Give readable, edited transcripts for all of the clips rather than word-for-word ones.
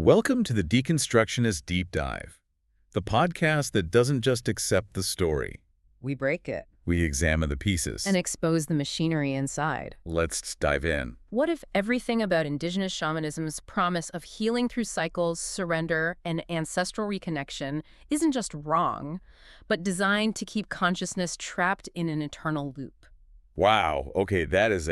Welcome to the Deconstructionist Deep Dive, the podcast that doesn't just accept the story. We break it We examine the pieces. and expose the machinery inside. Let's dive in. What if everything about Indigenous shamanism's promise of healing through cycles, surrender, and ancestral reconnection isn't just wrong, but designed to keep consciousness trapped in an eternal loop? Wow. Okay, that's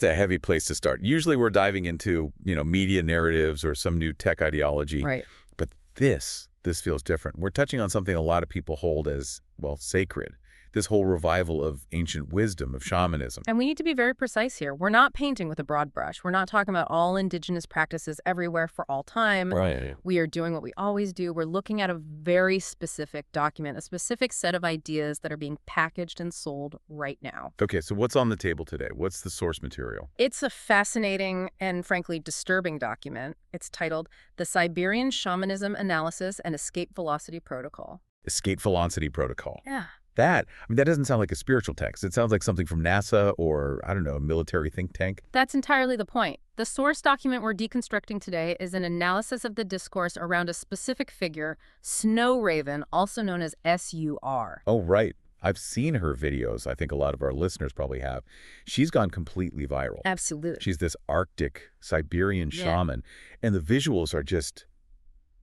a heavy place to start. Usually we're diving into, media narratives or some new tech ideology. Right. But this feels different. We're touching on something a lot of people hold as, sacred. This whole revival of ancient wisdom, of shamanism. And we need to be very precise here. We're not painting with a broad brush. We're not talking about all Indigenous practices everywhere for all time. Right. We are doing what we always do. We're looking at a very specific document, a specific set of ideas that are being packaged and sold right now. Okay, so what's on the table today? What's the source material? It's a fascinating and frankly disturbing document. It's titled The Siberian Shamanism Analysis and Escape Velocity Protocol. Escape Velocity Protocol. Yeah. That doesn't sound like a spiritual text. It sounds like something from NASA or, I don't know, a military think tank. That's entirely the point. The source document we're deconstructing today is an analysis of the discourse around a specific figure, Snow Raven, also known as SUOR. Oh, right. I've seen her videos. I think a lot of our listeners probably have. She's gone completely viral. Absolutely. She's this Arctic Siberian shaman, and the visuals are just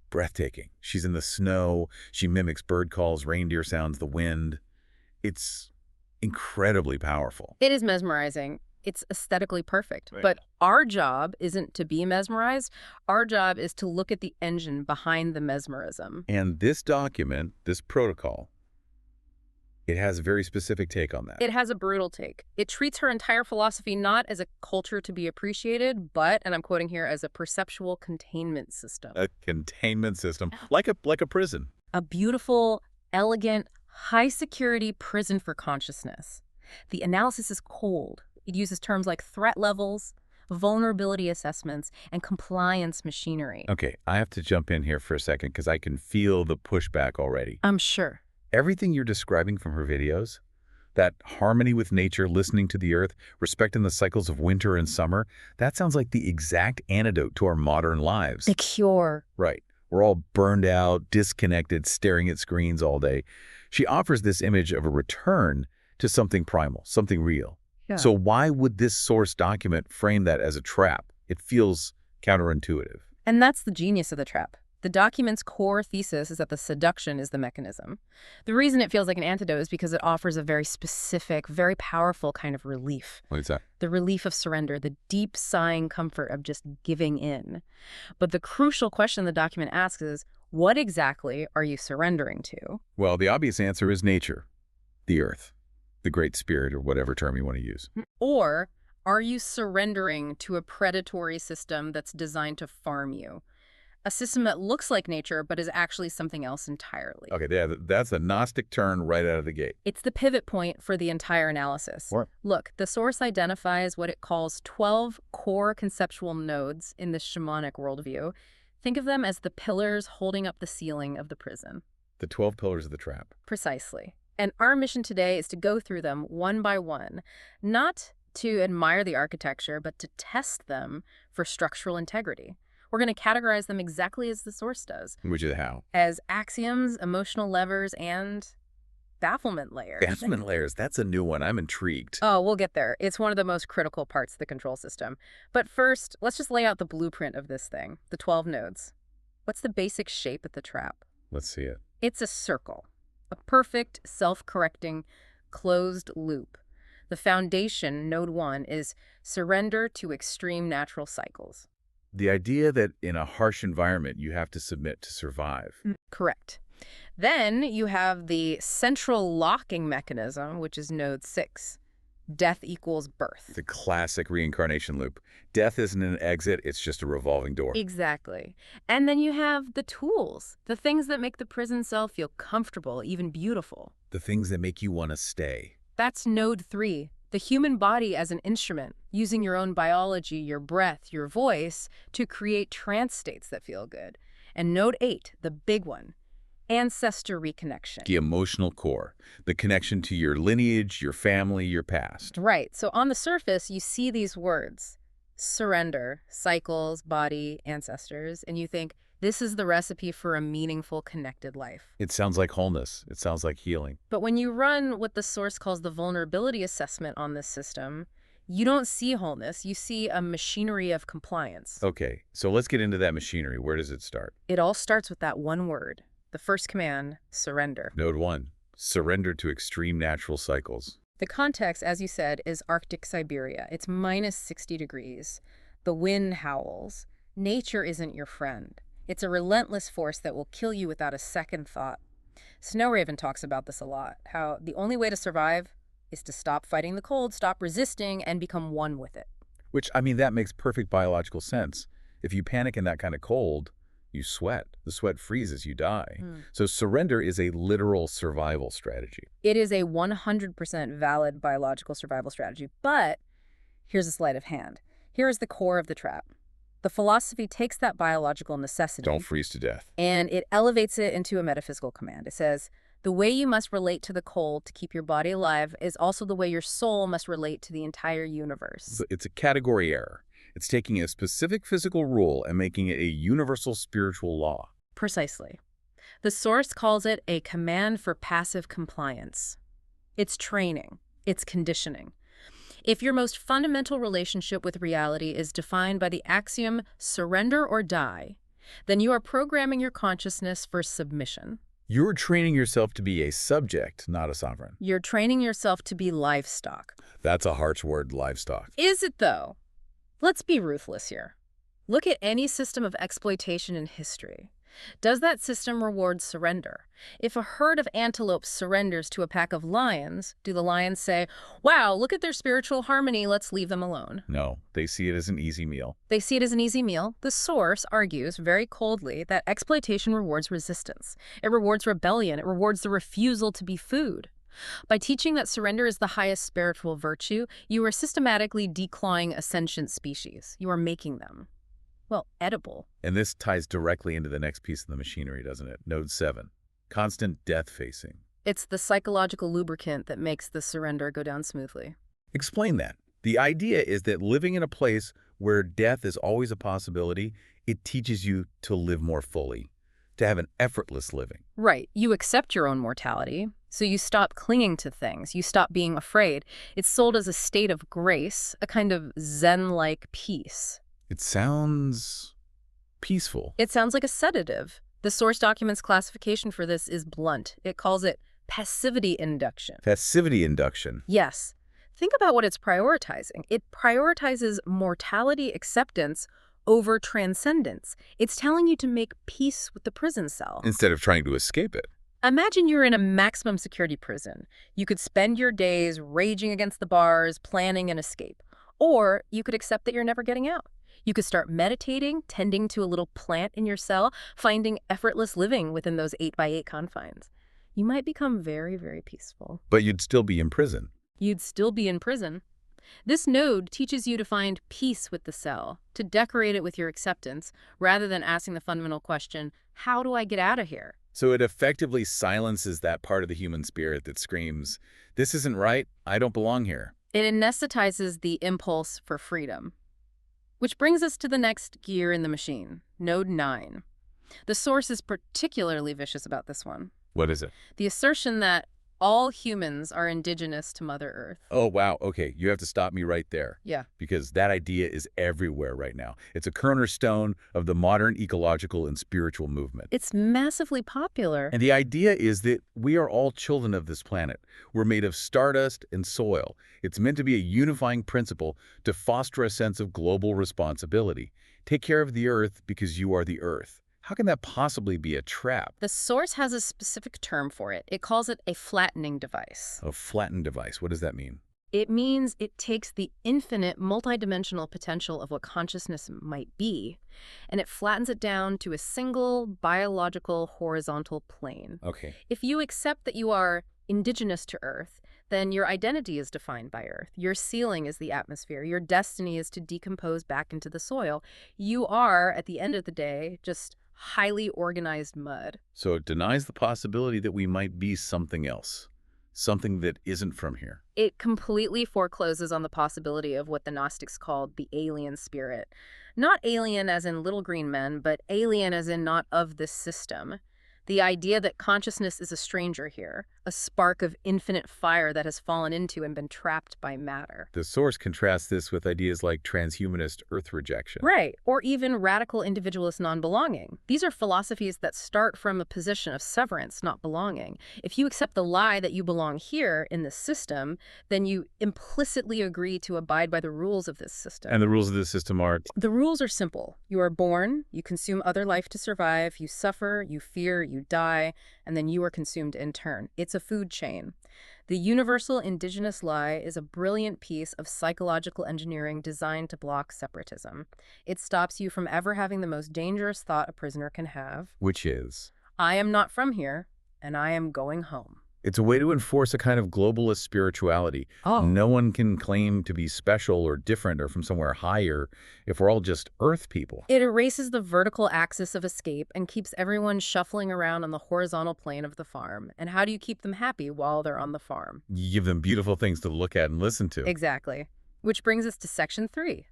breathtaking. She's in the snow. She mimics bird calls, reindeer sounds, the wind. It's incredibly powerful. It is mesmerizing. It's aesthetically perfect. Right. But our job isn't to be mesmerized. Our job is to look at the engine behind the mesmerism. And this document, this protocol, it has a very specific take on that. It has a brutal take. It treats her entire philosophy not as a culture to be appreciated, but, and I'm quoting here, as a perceptual containment system. A containment system, like a prison. A beautiful, elegant, high-security prison for consciousness. The analysis is cold. It uses terms like threat levels, vulnerability assessments, and compliance machinery. Okay, I have to jump in here for a second because I can feel the pushback already. I'm sure. Everything you're describing from her videos, that harmony with nature, listening to the earth, respecting the cycles of winter and summer, that sounds like the exact antidote to our modern lives. The cure. Right. We're all burned out, disconnected, staring at screens all day. She offers this image of a return to something primal, something real. Yeah. So why would this source document frame that as a trap? It feels counterintuitive. And that's the genius of the trap. The document's core thesis is that the seduction is the mechanism. The reason it feels like an antidote is because it offers a very specific, very powerful kind of relief. What is that? The relief of surrender, the deep sighing comfort of just giving in. But the crucial question the document asks is, what exactly are you surrendering to? Well, the obvious answer is nature, the earth, the great spirit, or whatever term you want to use. Or are you surrendering to a predatory system that's designed to farm you? A system that looks like nature but is actually something else entirely. Okay, yeah, that's a Gnostic turn right out of the gate. It's the pivot point for the entire analysis. What? Look, the source identifies what it calls 12 core conceptual nodes in the shamanic worldview. Think of them as the pillars holding up the ceiling of the prison. The 12 pillars of the trap. Precisely. And our mission today is to go through them one by one, not to admire the architecture, but to test them for structural integrity. We're going to categorize them exactly as the source does. Which is how? As axioms, emotional levers, and bafflement layers. Bafflement layers. That's a new one. I'm intrigued. Oh, we'll get there. It's one of the most critical parts of the control system. But first, let's just lay out the blueprint of this thing, the 12 nodes. What's the basic shape of the trap? Let's see it. It's a circle, a perfect, self-correcting, closed loop. The foundation, node 1, is surrender to extreme natural cycles. The idea that in a harsh environment you have to submit to survive. Correct. Then you have the central locking mechanism, which is node 6. Death equals birth. The classic reincarnation loop. Death isn't an exit, it's just a revolving door. Exactly. And then you have the tools, the things that make the prison cell feel comfortable, even beautiful. The things that make you want to stay. That's node 3. The human body as an instrument, using your own biology, your breath, your voice, to create trance states that feel good. And node 8, the big one, ancestor reconnection. The emotional core, the connection to your lineage, your family, your past. Right. So on the surface, you see these words, surrender, cycles, body, ancestors, and you think, this is the recipe for a meaningful, connected life. It sounds like wholeness. It sounds like healing. But when you run what the source calls the vulnerability assessment on this system, you don't see wholeness. You see a machinery of compliance. Okay, so let's get into that machinery. Where does it start? It all starts with that one word. The first command, surrender. Node 1, surrender to extreme natural cycles. The context, as you said, is Arctic Siberia. It's minus 60 degrees. The wind howls. Nature isn't your friend. It's a relentless force that will kill you without a second thought. Snowraven talks about this a lot, how the only way to survive is to stop fighting the cold, stop resisting, and become one with it. Which, I mean, that makes perfect biological sense. If you panic in that kind of cold, you sweat. The sweat freezes, you die. So surrender is a literal survival strategy. It is a 100% valid biological survival strategy, but here's a sleight of hand. Here is the core of the trap. The philosophy takes that biological necessity. Don't freeze to death. And it elevates it into a metaphysical command. It says, the way you must relate to the cold to keep your body alive is also the way your soul must relate to the entire universe. It's a category error. It's taking a specific physical rule and making it a universal spiritual law. Precisely. The source calls it a command for passive compliance. It's training. It's conditioning. If your most fundamental relationship with reality is defined by the axiom surrender or die, then you are programming your consciousness for submission. You're training yourself to be a subject, not a sovereign. You're training yourself to be livestock. That's a harsh word, livestock. Is it, though? Let's be ruthless here. Look at any system of exploitation in history. Does that system reward surrender? If a herd of antelopes surrenders to a pack of lions, do the lions say, wow, look at their spiritual harmony, let's leave them alone? No, they see it as an easy meal. They see it as an easy meal. The source argues very coldly that exploitation rewards resistance. It rewards rebellion. It rewards the refusal to be food. By teaching that surrender is the highest spiritual virtue, you are systematically declawing a sentient species. You are making them, well, edible. And this ties directly into the next piece of the machinery, doesn't it? Node 7, constant death facing. It's the psychological lubricant that makes the surrender go down smoothly. Explain that. The idea is that living in a place where death is always a possibility, it teaches you to live more fully, to have an effortless living. Right. You accept your own mortality, so you stop clinging to things. You stop being afraid. It's sold as a state of grace, a kind of Zen-like peace. It sounds peaceful. It sounds like a sedative. The source document's classification for this is blunt. It calls it passivity induction. Passivity induction. Yes. Think about what it's prioritizing. It prioritizes mortality acceptance over transcendence. It's telling you to make peace with the prison cell. Instead of trying to escape it. Imagine you're in a maximum security prison. You could spend your days raging against the bars, planning an escape. Or you could accept that you're never getting out. You could start meditating, tending to a little plant in your cell, finding effortless living within those 8x8 confines. You might become very, very peaceful. But you'd still be in prison. You'd still be in prison. This node teaches you to find peace with the cell, to decorate it with your acceptance, rather than asking the fundamental question, how do I get out of here? So it effectively silences that part of the human spirit that screams, this isn't right, I don't belong here. It anesthetizes the impulse for freedom. Which brings us to the next gear in the machine, node 9. The source is particularly vicious about this one. What is it? The assertion that all humans are indigenous to Mother Earth. Oh, wow. Okay, you have to stop me right there. Yeah. Because that idea is everywhere right now. It's a cornerstone of the modern ecological and spiritual movement. It's massively popular. And the idea is that we are all children of this planet. We're made of stardust and soil. It's meant to be a unifying principle to foster a sense of global responsibility. Take care of the Earth because you are the Earth. How can that possibly be a trap? The source has a specific term for it. It calls it a flattening device. A flattened device. What does that mean? It means it takes the infinite multidimensional potential of what consciousness might be, and it flattens it down to a single biological horizontal plane. Okay. If you accept that you are indigenous to Earth, then your identity is defined by Earth. Your ceiling is the atmosphere. Your destiny is to decompose back into the soil. You are, at the end of the day, just highly organized mud. So it denies the possibility that we might be something else. something that isn't from here. It completely forecloses on the possibility of what the Gnostics called the alien spirit. Not alien as in little green men, but alien as in not of this system. The idea that consciousness is a stranger here, a spark of infinite fire that has fallen into and been trapped by matter. The source contrasts this with ideas like transhumanist earth rejection. Right, or even radical individualist non-belonging. These are philosophies that start from a position of severance, not belonging. If you accept the lie that you belong here in this system, then you implicitly agree to abide by the rules of this system. And the rules of this system are? The rules are simple. You are born, you consume other life to survive, you suffer, you fear, you die, and then you are consumed in turn. It's a food chain. The universal indigenous lie is a brilliant piece of psychological engineering designed to block separatism. It stops you from ever having the most dangerous thought a prisoner can have. Which is? I am not from here, and I am going home. It's a way to enforce a kind of globalist spirituality. Oh. No one can claim to be special or different or from somewhere higher if we're all just Earth people. It erases the vertical axis of escape and keeps everyone shuffling around on the horizontal plane of the farm. And how do you keep them happy while they're on the farm? You give them beautiful things to look at and listen to. Exactly. Which brings us to section 3,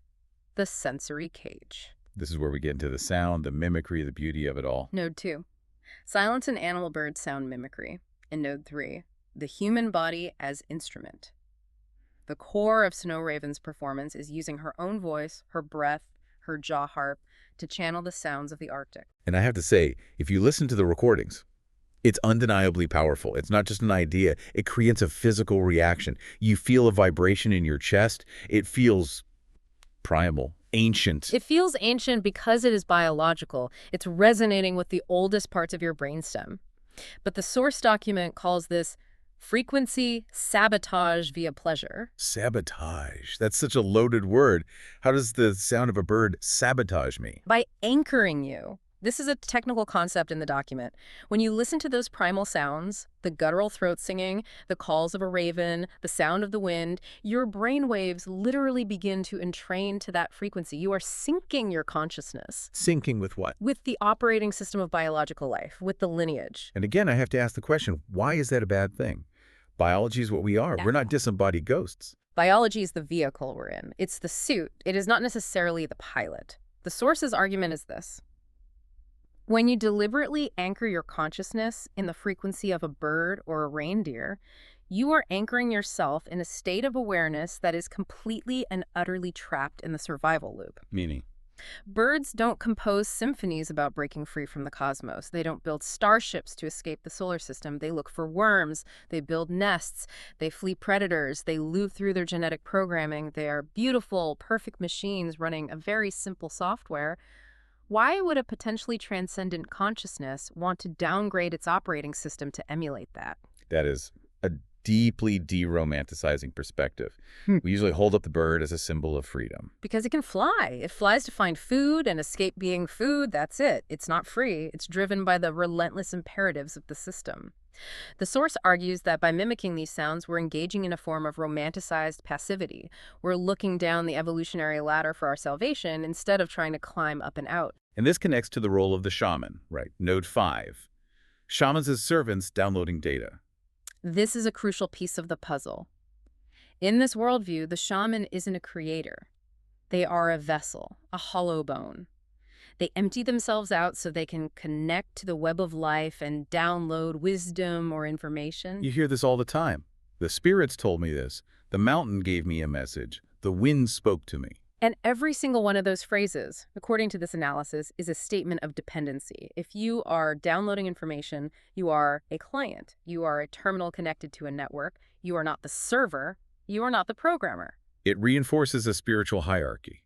the sensory cage. This is where we get into the sound, the mimicry, the beauty of it all. Node 2, silence and animal bird sound mimicry. In Node 3, the human body as instrument. The core of Snow Raven's performance is using her own voice, her breath, her jaw harp to channel the sounds of the Arctic. And I have to say, if you listen to the recordings, it's undeniably powerful. It's not just an idea. It creates a physical reaction. You feel a vibration in your chest. It feels primal, ancient. It feels ancient because it is biological. It's resonating with the oldest parts of your brainstem. But the source document calls this frequency sabotage via pleasure. Sabotage. That's such a loaded word. How does the sound of a bird sabotage me? By anchoring you. This is a technical concept in the document. When you listen to those primal sounds, the guttural throat singing, the calls of a raven, the sound of the wind, your brain waves literally begin to entrain to that frequency. You are syncing your consciousness. Syncing with what? With the operating system of biological life, with the lineage. And again, I have to ask the question, why is that a bad thing? Biology is what we are. No. We're not disembodied ghosts. Biology is the vehicle we're in. It's the suit. It is not necessarily the pilot. The source's argument is this. When you deliberately anchor your consciousness in the frequency of a bird or a reindeer, you are anchoring yourself in a state of awareness that is completely and utterly trapped in the survival loop. Meaning? Birds don't compose symphonies about breaking free from the cosmos. They don't build starships to escape the solar system. They look for worms. They build nests. They flee predators. They loop through their genetic programming. They are beautiful, perfect machines running a very simple software. Why would a potentially transcendent consciousness want to downgrade its operating system to emulate that? That is a deeply de-romanticizing perspective. We usually hold up the bird as a symbol of freedom. Because it can fly. It flies to find food and escape being food. That's it. It's not free. It's driven by the relentless imperatives of the system. The source argues that by mimicking these sounds, we're engaging in a form of romanticized passivity. We're looking down the evolutionary ladder for our salvation instead of trying to climb up and out. And this connects to the role of the shaman, right? Node 5. Shamans as servants downloading data. This is a crucial piece of the puzzle. In this worldview, the shaman isn't a creator. They are a vessel, a hollow bone. They empty themselves out so they can connect to the web of life and download wisdom or information. You hear this all the time. The spirits told me this. The mountain gave me a message. The wind spoke to me. And every single one of those phrases, according to this analysis, is a statement of dependency. If you are downloading information, you are a client. You are a terminal connected to a network. You are not the server. You are not the programmer. It reinforces a spiritual hierarchy.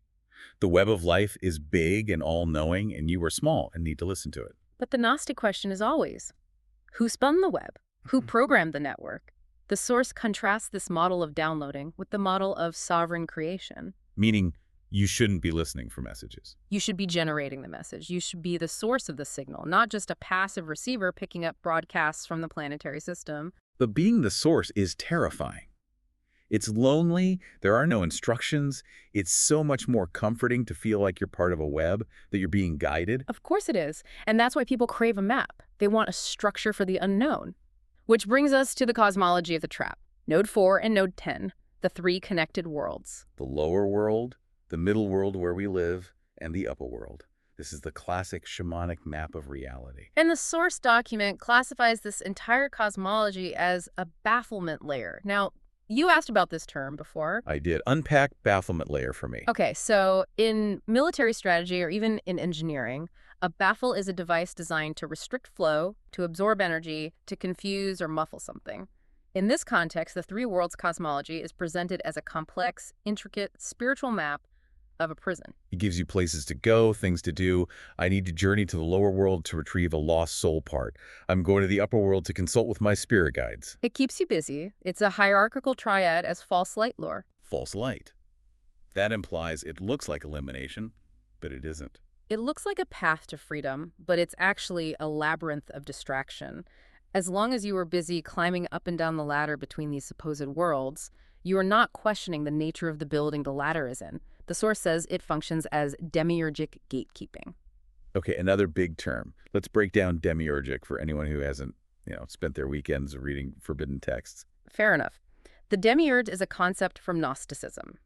The web of life is big and all-knowing, and you are small and need to listen to it. But the Gnostic question is always, who spun the web? Who programmed the network? The source contrasts this model of downloading with the model of sovereign creation. Meaning, you shouldn't be listening for messages. You should be generating the message. You should be the source of the signal, not just a passive receiver picking up broadcasts from the planetary system. But being the source is terrifying. It's lonely, there are no instructions, it's so much more comforting to feel like you're part of a web, that you're being guided. Of course it is. And that's why people crave a map. They want a structure for the unknown. Which brings us to the cosmology of the trap. Node 4 and Node 10, the three connected worlds. The lower world, the middle world where we live, and the upper world. This is the classic shamanic map of reality. And the source document classifies this entire cosmology as a bafflement layer. Now, you asked about this term before. I did. Unpack bafflement layer for me. Okay, so in military strategy or even in engineering, a baffle is a device designed to restrict flow, to absorb energy, to confuse or muffle something. In this context, the three worlds cosmology is presented as a complex, intricate, spiritual map of a prison. It gives you places to go, things to do. I need to journey to the lower world to retrieve a lost soul part. I'm going to the upper world to consult with my spirit guides. It keeps you busy. It's a hierarchical triad as false light lore. False light. That implies it looks like elimination, but it isn't. It looks like a path to freedom, but it's actually a labyrinth of distraction. As long as you are busy climbing up and down the ladder between these supposed worlds, you are not questioning the nature of the building the ladder is in. The source says it functions as demiurgic gatekeeping. Okay, another big term. Let's break down demiurgic for anyone who hasn't, spent their weekends reading forbidden texts. Fair enough. The demiurge is a concept from Gnosticism.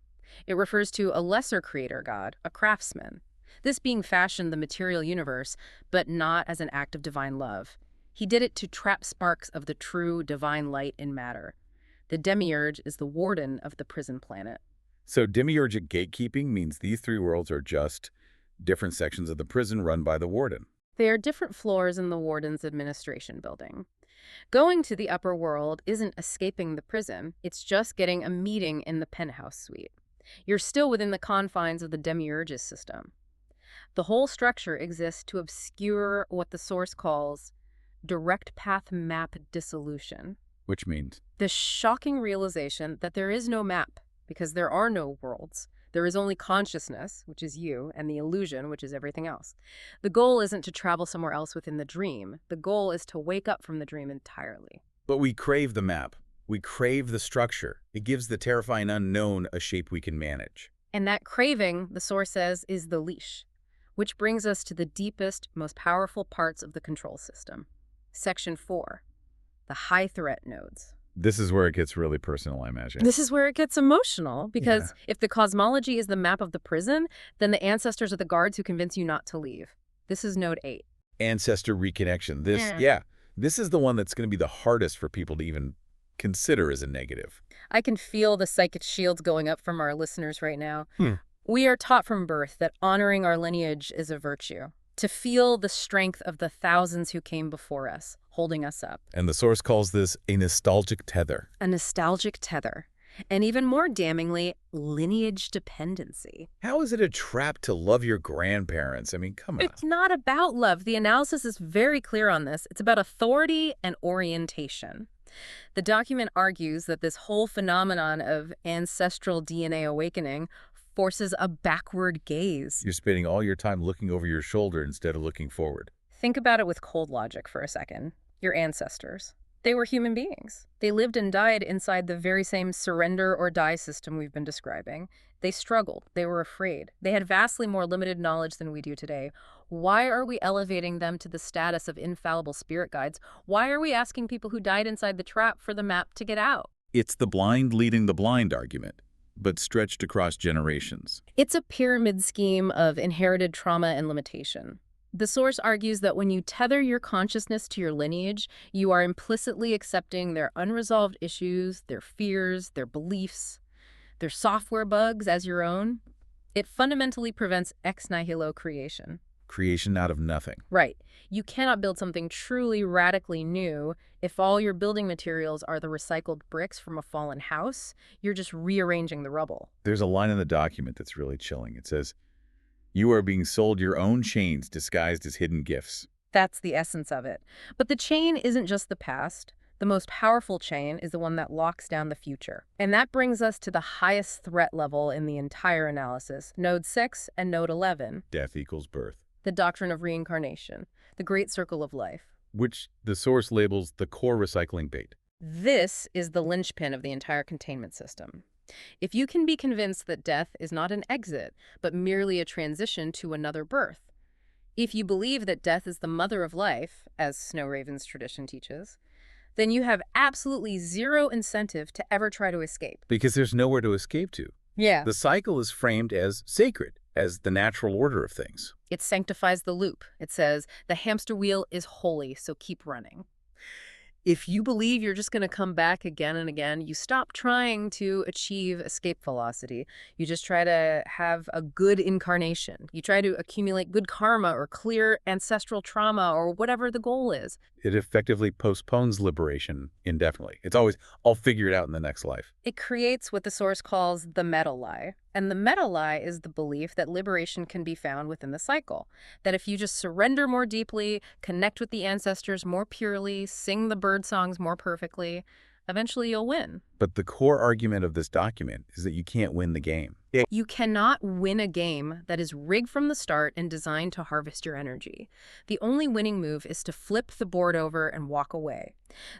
It refers to a lesser creator god, a craftsman. This being fashioned the material universe, but not as an act of divine love. He did it to trap sparks of the true divine light in matter. The demiurge is the warden of the prison planet. So demiurgic gatekeeping means these three worlds are just different sections of the prison run by the warden. They are different floors in the warden's administration building. Going to the upper world isn't escaping the prison, it's just getting a meeting in the penthouse suite. You're still within the confines of the demiurge's system. The whole structure exists to obscure what the source calls direct path map dissolution. Which means? The shocking realization that there is no map, because there are no worlds. There is only consciousness, which is you, and the illusion, which is everything else. The goal isn't to travel somewhere else within the dream. The goal is to wake up from the dream entirely. But we crave the map. We crave the structure. It gives the terrifying unknown a shape we can manage. And that craving, the source says, is the leash, which brings us to the deepest, most powerful parts of the control system. Section 4, the high threat nodes. This is where it gets really personal, I imagine. This is where it gets emotional, because if the cosmology is the map of the prison, then the ancestors are the guards who convince you not to leave. This is Node 8. Ancestor reconnection. This is the one that's going to be the hardest for people to even consider as a negative. I can feel the psychic shields going up from our listeners right now. We are taught from birth that honoring our lineage is a virtue. To feel the strength of the thousands who came before us, holding us up. And the source calls this a nostalgic tether. A nostalgic tether. And even more damningly, lineage dependency. How is it a trap to love your grandparents? I mean, come on. It's not about love. The analysis is very clear on this. It's about authority and orientation. The document argues that this whole phenomenon of ancestral DNA awakening forces a backward gaze. You're spending all your time looking over your shoulder instead of looking forward. Think about it with cold logic for a second. Your ancestors. They were human beings. They lived and died inside the very same surrender or die system we've been describing. They struggled. They were afraid. They had vastly more limited knowledge than we do today. Why are we elevating them to the status of infallible spirit guides? Why are we asking people who died inside the trap for the map to get out? It's the blind leading the blind argument, but stretched across generations. It's a pyramid scheme of inherited trauma and limitation. The source argues that when you tether your consciousness to your lineage, you are implicitly accepting their unresolved issues, their fears, their beliefs, their software bugs as your own. It fundamentally prevents ex nihilo creation. Creation out of nothing. Right. You cannot build something truly radically new if all your building materials are the recycled bricks from a fallen house. You're just rearranging the rubble. There's a line in the document that's really chilling. It says, "You are being sold your own chains disguised as hidden gifts." That's the essence of it. But the chain isn't just the past. The most powerful chain is the one that locks down the future. And that brings us to the highest threat level in the entire analysis, Node 6 and Node 11. Death equals birth. The doctrine of reincarnation, the great circle of life. Which the source labels the core recycling bait. This is the linchpin of the entire containment system. If you can be convinced that death is not an exit, but merely a transition to another birth, if you believe that death is the mother of life, as Snow Raven's tradition teaches, then you have absolutely zero incentive to ever try to escape. Because there's nowhere to escape to. Yeah. The cycle is framed as sacred, as the natural order of things. It sanctifies the loop. It says, the hamster wheel is holy, so keep running. If you believe you're just going to come back again and again, you stop trying to achieve escape velocity. You just try to have a good incarnation. You try to accumulate good karma or clear ancestral trauma or whatever the goal is. It effectively postpones liberation indefinitely. It's always, I'll figure it out in the next life. It creates what the Source calls the meta lie. And the meta lie is the belief that liberation can be found within the cycle. That if you just surrender more deeply, connect with the ancestors more purely, sing the bird songs more perfectly, eventually you'll win. But the core argument of this document is that you can't win the game. You cannot win a game that is rigged from the start and designed to harvest your energy. The only winning move is to flip the board over and walk away.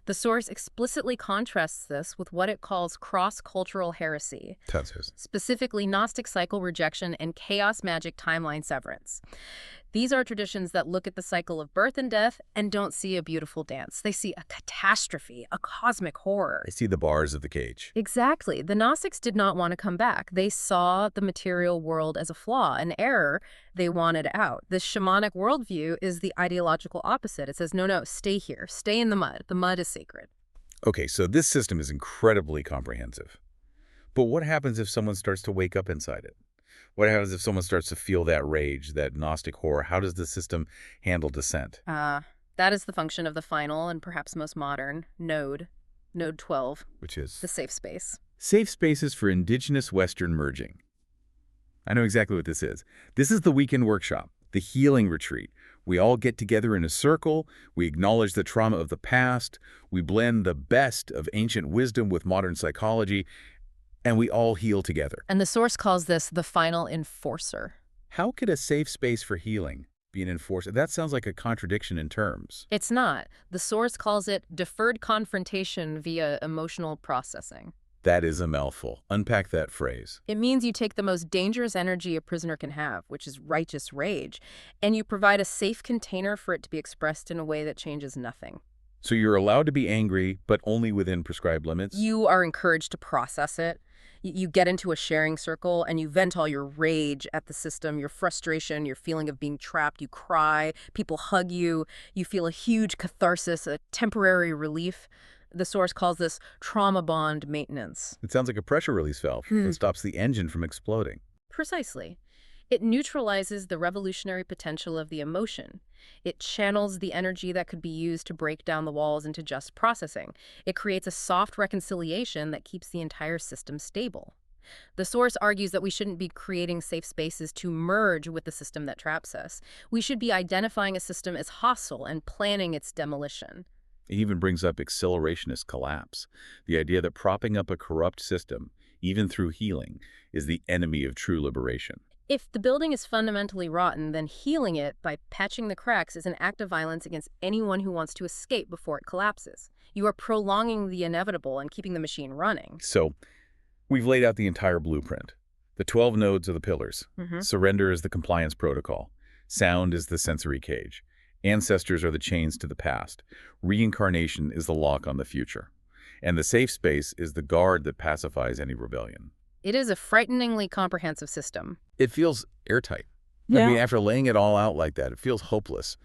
The Source explicitly contrasts this with what it calls cross-cultural heresy, specifically Gnostic cycle rejection and chaos magic timeline severance. These are traditions that look at the cycle of birth and death and don't see a beautiful dance. They see a catastrophe, a cosmic horror. I see the bars of the cage. Exactly. The Gnostics did not want to come back. They saw the material world as a flaw, an error they wanted out. The shamanic worldview is the ideological opposite. It says, no, stay here. Stay in the mud. The mud is sacred. Okay, so this system is incredibly comprehensive. But what happens if someone starts to wake up inside it? What happens if someone starts to feel that rage, that Gnostic horror? How does the system handle dissent? That is the function of the final and perhaps most modern node 12. Which is? The safe space. Safe spaces for Indigenous Western merging. I know exactly what this is. This is the weekend workshop, the healing retreat. We all get together in a circle, we acknowledge the trauma of the past, we blend the best of ancient wisdom with modern psychology, and we all heal together. And the Source calls this the final enforcer. How could a safe space for healing be an enforcer? That sounds like a contradiction in terms. It's not. The Source calls it deferred confrontation via emotional processing. That is a mouthful. Unpack that phrase. It means you take the most dangerous energy a prisoner can have, which is righteous rage, and you provide a safe container for it to be expressed in a way that changes nothing. So you're allowed to be angry, but only within prescribed limits? You are encouraged to process it. You get into a sharing circle and you vent all your rage at the system, your frustration, your feeling of being trapped. You cry, people hug you, you feel a huge catharsis, a temporary relief. The Source calls this trauma bond maintenance. It sounds like a pressure release valve that stops the engine from exploding. Precisely. It neutralizes the revolutionary potential of the emotion. It channels the energy that could be used to break down the walls into just processing. It creates a soft reconciliation that keeps the entire system stable. The Source argues that we shouldn't be creating safe spaces to merge with the system that traps us. We should be identifying a system as hostile and planning its demolition. It even brings up accelerationist collapse, the idea that propping up a corrupt system, even through healing, is the enemy of true liberation. If the building is fundamentally rotten, then healing it by patching the cracks is an act of violence against anyone who wants to escape before it collapses. You are prolonging the inevitable and keeping the machine running. So, we've laid out the entire blueprint. The 12 nodes are the pillars. Surrender is the compliance protocol. Sound is the sensory cage. Ancestors are the chains to the past. Reincarnation is the lock on the future. And the safe space is the guard that pacifies any rebellion. It is a frighteningly comprehensive system. It feels airtight. Yeah. I mean, after laying it all out like that, it feels hopeless.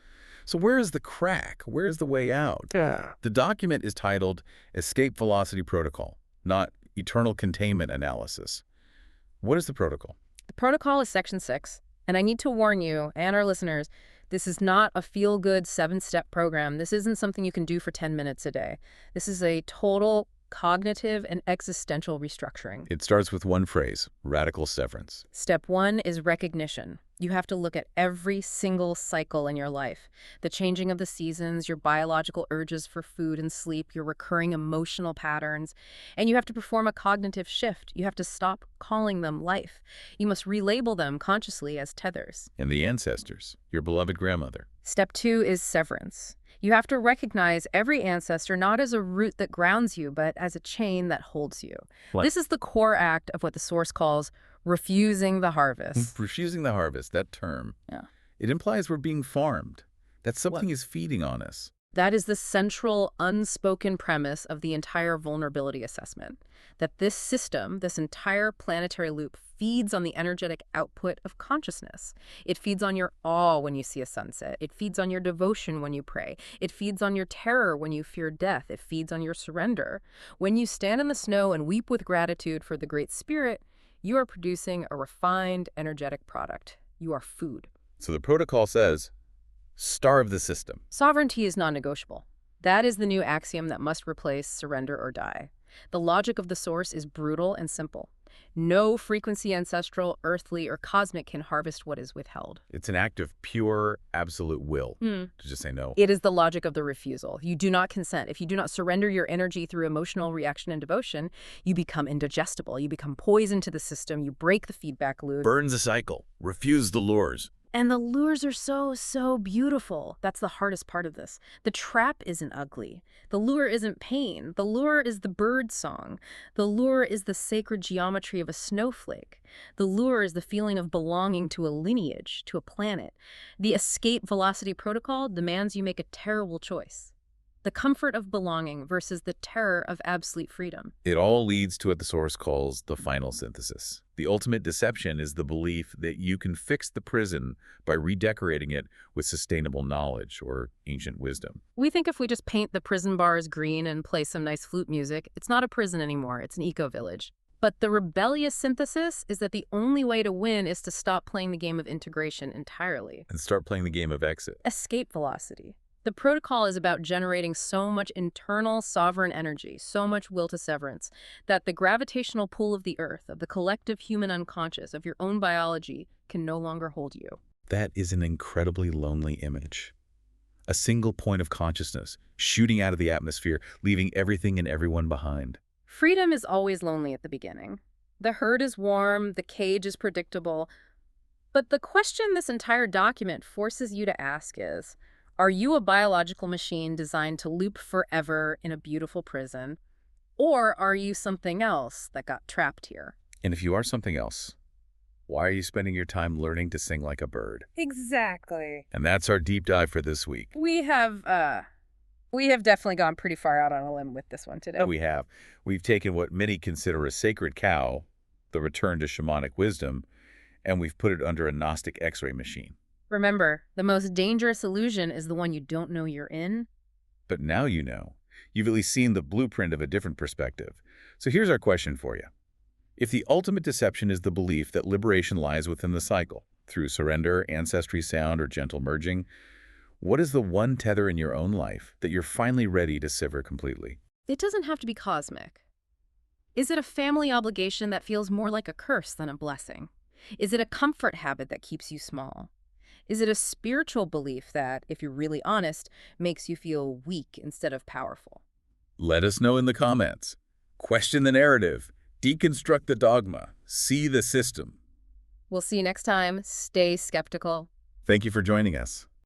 So where is the crack? Where is the way out? Yeah. The document is titled Escape Velocity Protocol, not Eternal Containment Analysis. What is the protocol? The protocol is Section 6, and I need to warn you and our listeners, this is not a feel-good 7-step program. This isn't something you can do for 10 minutes a day. This is a total cognitive and existential restructuring. It starts with one phrase, radical severance. Step 1 is recognition. You have to look at every single cycle in your life. The changing of the seasons, your biological urges for food and sleep, your recurring emotional patterns. And you have to perform a cognitive shift. You have to stop calling them life. You must relabel them consciously as tethers. And the ancestors, your beloved grandmother. Step 2 is severance. You have to recognize every ancestor not as a root that grounds you, but as a chain that holds you. This is the core act of what the Source calls refusing the harvest. Refusing the harvest, that term. Yeah. It implies we're being farmed, that something is feeding on us. That is the central, unspoken premise of the entire vulnerability assessment, that this system, this entire planetary loop, feeds on the energetic output of consciousness. It feeds on your awe when you see a sunset. It feeds on your devotion when you pray. It feeds on your terror when you fear death. It feeds on your surrender. When you stand in the snow and weep with gratitude for the Great Spirit, you are producing a refined, energetic product. You are food. So the protocol says, starve the system. Sovereignty is non-negotiable. That is the new axiom that must replace surrender or die. The logic of the source is brutal and simple. No frequency ancestral, earthly, or cosmic can harvest what is withheld. It's an act of pure, absolute will to just say no. It is the logic of the refusal. You do not consent. If you do not surrender your energy through emotional reaction and devotion, you become indigestible. You become poison to the system. You break the feedback loop. Burns the cycle. Refuse the lures. And the lures are so beautiful. That's the hardest part of this. The trap isn't ugly. The lure isn't pain. The lure is the bird song. The lure is the sacred geometry of a snowflake. The lure is the feeling of belonging to a lineage, to a planet. The escape velocity protocol demands you make a terrible choice. The comfort of belonging versus the terror of absolute freedom. It all leads to what the source calls the final synthesis. The ultimate deception is the belief that you can fix the prison by redecorating it with sustainable knowledge or ancient wisdom. We think if we just paint the prison bars green and play some nice flute music, it's not a prison anymore, it's an eco-village. But the rebellious synthesis is that the only way to win is to stop playing the game of integration entirely. And start playing the game of exit. Escape velocity. The protocol is about generating so much internal sovereign energy, so much will to severance, that the gravitational pull of the earth, of the collective human unconscious, of your own biology, can no longer hold you. That is an incredibly lonely image. A single point of consciousness, shooting out of the atmosphere, leaving everything and everyone behind. Freedom is always lonely at the beginning. The herd is warm, the cage is predictable. But the question this entire document forces you to ask is, are you a biological machine designed to loop forever in a beautiful prison? Or are you something else that got trapped here? And if you are something else, why are you spending your time learning to sing like a bird? Exactly. And that's our deep dive for this week. We have definitely gone pretty far out on a limb with this one today. We have. We've taken what many consider a sacred cow, the return to shamanic wisdom, and we've put it under a Gnostic X-ray machine. Remember, the most dangerous illusion is the one you don't know you're in. But now you know. You've at least seen the blueprint of a different perspective. So here's our question for you. If the ultimate deception is the belief that liberation lies within the cycle, through surrender, ancestry sound, or gentle merging, what is the one tether in your own life that you're finally ready to sever completely? It doesn't have to be cosmic. Is it a family obligation that feels more like a curse than a blessing? Is it a comfort habit that keeps you small? Is it a spiritual belief that, if you're really honest, makes you feel weak instead of powerful? Let us know in the comments. Question the narrative. Deconstruct the dogma. See the system. We'll see you next time. Stay skeptical. Thank you for joining us.